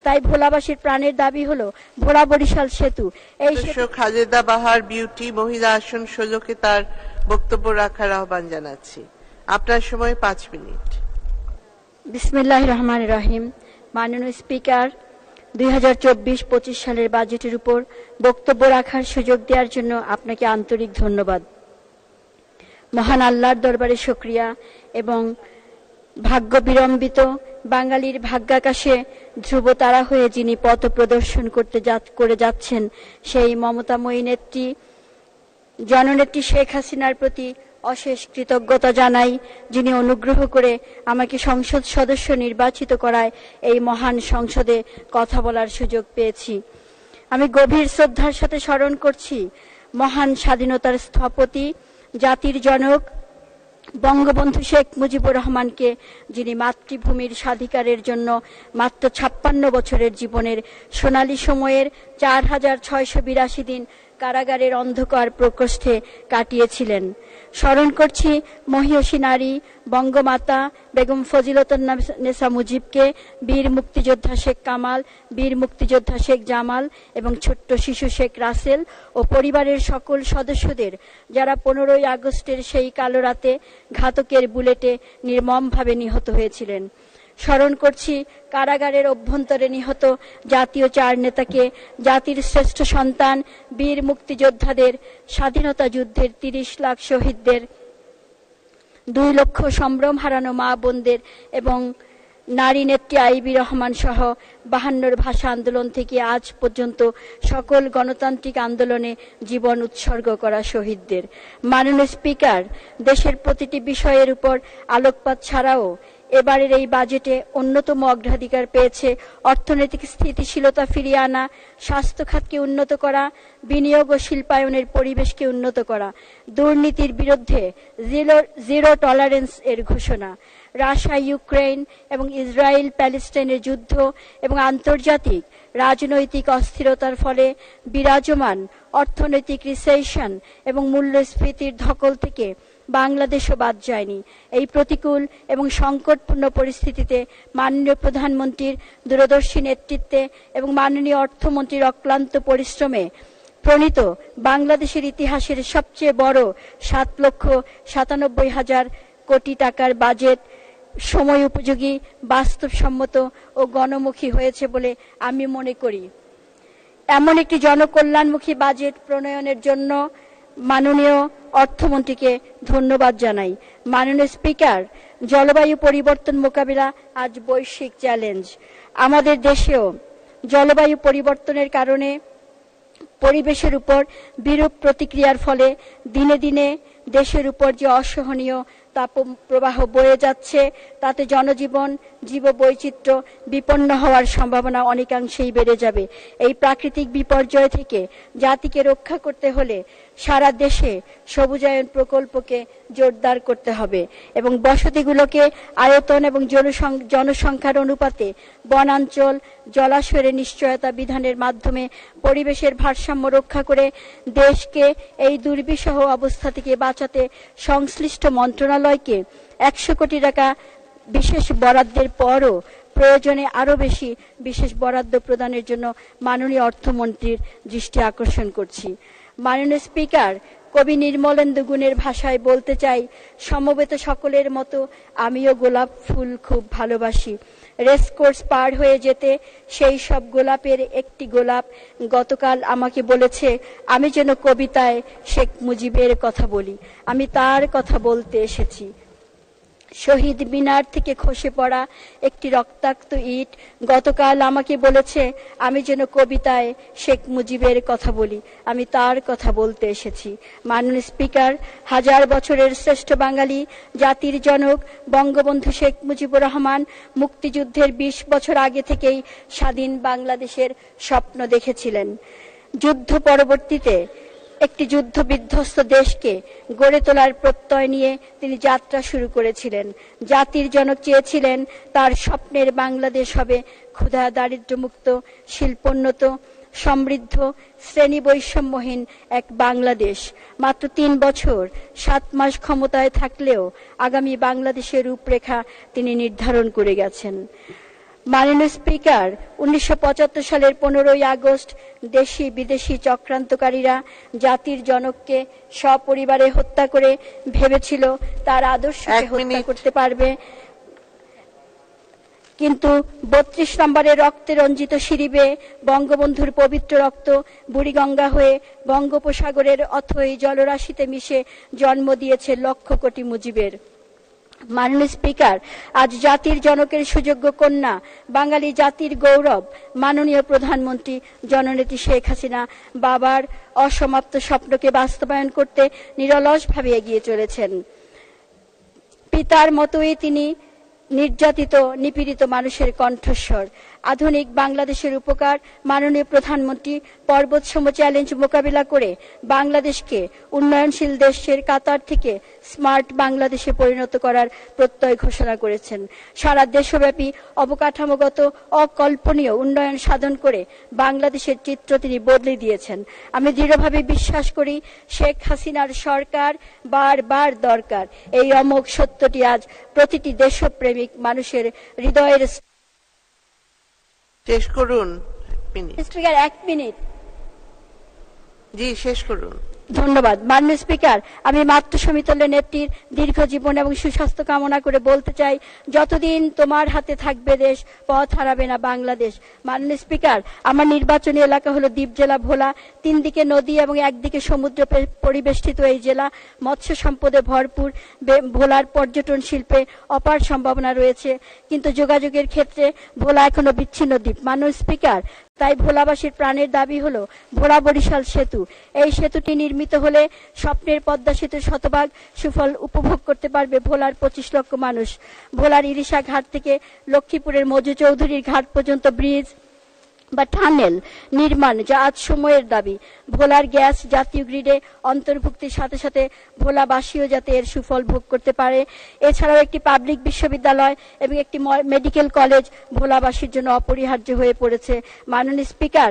তাই ভোলাবাসীর প্রাণের দাবি হলো ভোলা বরিশাল সেতু। এই খালেদা বাহার বিউটি মহিলা আসন 16-কে তার বক্তব্য রাখার আহ্বান জানাচ্ছি। আপনার সময় 5 মিনিট। বিসমিল্লাহির রহমানির রহিম। মাননীয় স্পিকার, 2024-25 সালের বাজেটের উপর বক্তব্য রাখার সুযোগ দেওয়ার জন্য আপনাকে আন্তরিক ধন্যবাদ। মহান আল্লাহর দরবারে শুকরিয়া এবং ভাগ্য বিড়ম্বিত বাঙালির ভাগ্যাকাশে ধ্রুবতারা হয়ে যিনি পথ প্রদর্শন করে যাচ্ছেন সেই মমতাময়ী নেত্রী জননেত্রী শেখ হাসিনার প্রতি অশেষ কৃতজ্ঞতা জানাই, যিনি অনুগ্রহ করে আমাকে সংসদ সদস্য নির্বাচিত করায় এই মহান সংসদে কথা বলার সুযোগ পেয়েছি। আমি গভীর শ্রদ্ধার সাথে স্মরণ করছি মহান স্বাধীনতার স্থপতি, জাতির জনক বঙ্গবন্ধু শেখ মুজিবুর রহমানকে, যিনি মাতৃভূমির স্বাধিকারের জন্য মাত্র 56 বছরের জীবনের সোনালী সময়ের 4682 দিন কারাগারের অন্ধকার প্রকোষ্ঠে কাটিয়েছিলেন। স্মরণ করছি মহিয়সী নারী বঙ্গমাতা বেগম ফজিলাতুন্নেসা মুজিবকে, বীর মুক্তিযোদ্ধা শেখ কামাল, বীর মুক্তিযোদ্ধা শেখ জামাল এবং ছোট্ট শিশু শেখ রাসেল ও পরিবারের সকল সদস্যদের, যারা 15ই আগস্টের সেই কালো রাতে ঘাতকের বুলেটে নির্মমভাবে নিহত হয়েছিলেন। স্মরণ করছি কারাগারের অভ্যন্তরে নিহত জাতীয় 4 নেতাকে, জাতির শ্রেষ্ঠ সন্তান বীর মুক্তিযোদ্ধাদের, স্বাধীনতা যুদ্ধের 30 লাখ শহীদদের, 2 লক্ষ সম্ভ্রম হারানো মা বোনদের এবং নারী নেত্রী আইবি রহমান সহ 52 ভাষা আন্দোলন থেকে আজ পর্যন্ত সকল গণতান্ত্রিক আন্দোলনে জীবন উৎসর্গ করা শহীদদের। মাননীয় স্পিকার, দেশের প্রতিটি বিষয়ের উপর আলোকপাত ছাড়াও এবারের এই বাজেটে অন্যতম অগ্রাধিকার পেয়েছে অর্থনৈতিক স্থিতিশীলতা ফিরিয়ে আনা, স্বাস্থ্য খাতকে উন্নত করা, বিনিয়োগ ও শিল্পায়নের পরিবেশকে উন্নত করা, দুর্নীতির বিরুদ্ধে জিরো টলারেন্স এর ঘোষণা, রাশিয়া ইউক্রেন এবং ইসরায়েল প্যালেস্টাইনের যুদ্ধ এবং আন্তর্জাতিক রাজনৈতিক অস্থিরতার ফলে বিরাজমান অর্থনৈতিক রিসেশন এবং মূল্যস্ফীতির ধকল থেকে বাংলাদেশও বাদ যায়নি। এই প্রতিকূল এবং সংকটপূর্ণ পরিস্থিতিতে মাননীয় প্রধানমন্ত্রীর দূরদর্শী নেতৃত্বে এবং মাননীয় অর্থমন্ত্রীর অক্লান্ত পরিশ্রমে প্রণীত বাংলাদেশের ইতিহাসের সবচেয়ে বড় 7,97,000 কোটি টাকার বাজেট সময় উপযোগী, বাস্তবসম্মত ও গণমুখী হয়েছে বলে আমি মনে করি। এমন একটি জনকল্যাণমুখী বাজেট প্রণয়নের জন্য মাননীয় অর্থমন্ত্রীকে ধন্যবাদ জানাই। মাননীয় স্পিকার, জলবায়ু পরিবর্তন মোকাবিলা আজ বৈশ্বিক চ্যালেঞ্জ। আমাদের দেশেও জলবায়ু পরিবর্তনের কারণে পরিবেশের উপর বিরূপ প্রতিক্রিয়ার ফলে দিনে দিনে দেশের উপর যে অসহনীয় তাপপ্রবাহ বয়ে যাচ্ছে, তাতে জনজীবন, জীববৈচিত্র্য বিপন্ন হওয়ার সম্ভাবনা অনেকাংশেই বেড়ে যাবে। এই প্রাকৃতিক বিপর্যয় থেকে জাতিকে রক্ষা করতে হলে সারা দেশে সবুজায়ন প্রকল্পকে জোরদার করতে হবে এবং বসতিগুলোকে আয়তন এবং জনসংখ্যার অনুপাতে বনাঞ্চল, জলাশয়ের নিশ্চয়তা বিধানের মাধ্যমে পরিবেশের ভারসাম্য রক্ষা করে দেশকে এই দুর্বিষহ অবস্থা থেকে বাঁচাতে সংশ্লিষ্ট মন্ত্রণালয়কে 100 কোটি টাকা বিশেষ বরাদ্দের পরও প্রয়োজনে আরো বেশি বিশেষ বরাদ্দ প্রদানের জন্য মাননীয় অর্থমন্ত্রীর দৃষ্টি আকর্ষণ করছি। মাননীয় স্পিকার, কবি নির্মলেন্দু গুণের ভাষায় বলতে চাই, সমবেত সকলের মতো আমিও গোলাপ ফুল খুব ভালোবাসি। রেসকোর্স পার হয়ে যেতে সেই সব গোলাপের একটি গোলাপ গতকাল আমাকে বলেছে আমি যেন কবিতায় শেখ মুজিবের কথা বলি। আমি তার কথা বলতে এসেছি। শহীদ মিনার থেকে খসে পড়া একটি রক্তাক্ত ইট গতকাল আমাকে বলেছে আমি যেন কবিতায় শেখ মুজিবের কথা বলি। আমি তার কথা বলতে এসেছি। মাননীয় স্পিকার, 1000 বছরের শ্রেষ্ঠ বাঙালি, জাতির জনক বঙ্গবন্ধু শেখ মুজিবুর রহমান মুক্তিযুদ্ধের 20 বছর আগে থেকেই স্বাধীন বাংলাদেশের স্বপ্ন দেখেছিলেন। যুদ্ধ পরবর্তীতে একটি যুদ্ধ বিধ্বস্ত দেশকে গড়ে তোলার প্রত্যয় নিয়ে তিনি যাত্রা শুরু করেছিলেন। জাতির জনক চেয়েছিলেন তার স্বপ্নের বাংলাদেশ হবে ক্ষুধা দারিদ্র্যমুক্ত, শিল্পোন্নত, সমৃদ্ধ, শ্রেণী বৈষম্যহীন এক বাংলাদেশ। মাত্র 3 বছর 7 মাস ক্ষমতায় থাকলেও আগামী বাংলাদেশের রূপরেখা তিনি নির্ধারণ করে গেছেন। মাননীয় স্পিকার, 1975 সালের 15ই আগস্ট দেশি বিদেশি চক্রান্তকারীরা জাতির জনককে সপরিবারে হত্যা করে ভেবেছিল তার আদর্শকে হত্যা করতে পারবে, কিন্তু 32 নম্বরের রক্তে রঞ্জিত সিঁড়ি বঙ্গবন্ধুর পবিত্র রক্ত বুড়িগঙ্গা হয়ে বঙ্গোপসাগরের অথই জলরাশিতে মিশে জন্ম দিয়েছে লক্ষ কোটি মুজিবের। মাননীয় স্পিকার, আজ জাতির জনকের সুযোগ্য কন্যা, বাঙালি জাতির গৌরব মাননীয় প্রধানমন্ত্রী জননেত্রী শেখ হাসিনা বাবার অসমাপ্ত স্বপ্নকে বাস্তবায়ন করতে নিরলসভাবে এগিয়ে চলেছেন। পিতার মতোই তিনি নির্যাতিত নিপীড়িত মানুষের কণ্ঠস্বর। আধুনিক বাংলাদেশের উপকার মাননীয় প্রধানমন্ত্রী পর্বতসম চ্যালেঞ্জ মোকাবিলা করে বাংলাদেশকে উন্নয়নশীল দেশের কাতার থেকে স্মার্ট বাংলাদেশে পরিণত করার প্রত্যয় ঘোষণা করেছেন। সারা দেশব্যাপী অবকাঠামোগত অকল্পনীয় উন্নয়ন সাধন করে বাংলাদেশের চিত্র তিনি বদলে দিয়েছেন। আমি দৃঢ়ভাবে বিশ্বাস করি শেখ হাসিনার সরকার বারবার দরকার। এই অমোঘ সত্যটি আজ প্রতিটি দেশপ্রেমিক মানুষের হৃদয়ের। শেষ করুন। Speaker, 1 minute. জি, শেষ করুন। ধন্যবাদ। মাননীয় স্পিকার, আমি মাতৃসমিতুল্য নেত্রীর দীর্ঘ জীবন এবং সুস্বাস্থ্য কামনা করে বলতে চাই, যতদিন তোমার হাতে থাকবে দেশ, পথ হারাবে না বাংলাদেশ। মাননীয় স্পিকার, আমার নির্বাচনী এলাকা হলো দ্বীপ জেলা ভোলা। 3 দিকে নদী এবং একদিকে সমুদ্র পরিবেষ্টিত এই জেলা মৎস্য সম্পদে ভরপুর। ভোলার পর্যটন শিল্পে অপার সম্ভাবনা রয়েছে, কিন্তু যোগাযোগের ক্ষেত্রে ভোলা এখনো বিচ্ছিন্ন দ্বীপ। মাননীয় স্পিকার, তাই ভোলাবাসীর প্রাণের দাবি হলো ভোলা বরিশাল সেতু। এই সেতুটি নির্মিত হলে স্বপ্নের পদ্মা সেতুর শতভাগ সুফল উপভোগ করতে পারবে ভোলার 25 লক্ষ মানুষ। ভোলার ইরিশা ঘাট থেকে লক্ষ্মীপুরের মজু চৌধুরীর ঘাট পর্যন্ত ব্রিজ বা টানেল নির্মাণ, যা আজ সময়ের দাবি। ভোলার গ্যাস জাতীয় গ্রিডে অন্তর্ভুক্তির সাথে সাথে ভোলাবাসীও যাতে এর সুফল ভোগ করতে পারে। এছাড়াও একটি পাবলিক বিশ্ববিদ্যালয় এবং একটি মেডিকেল কলেজ ভোলাবাসীর জন্য অপরিহার্য হয়ে পড়েছে। মাননীয় স্পিকার,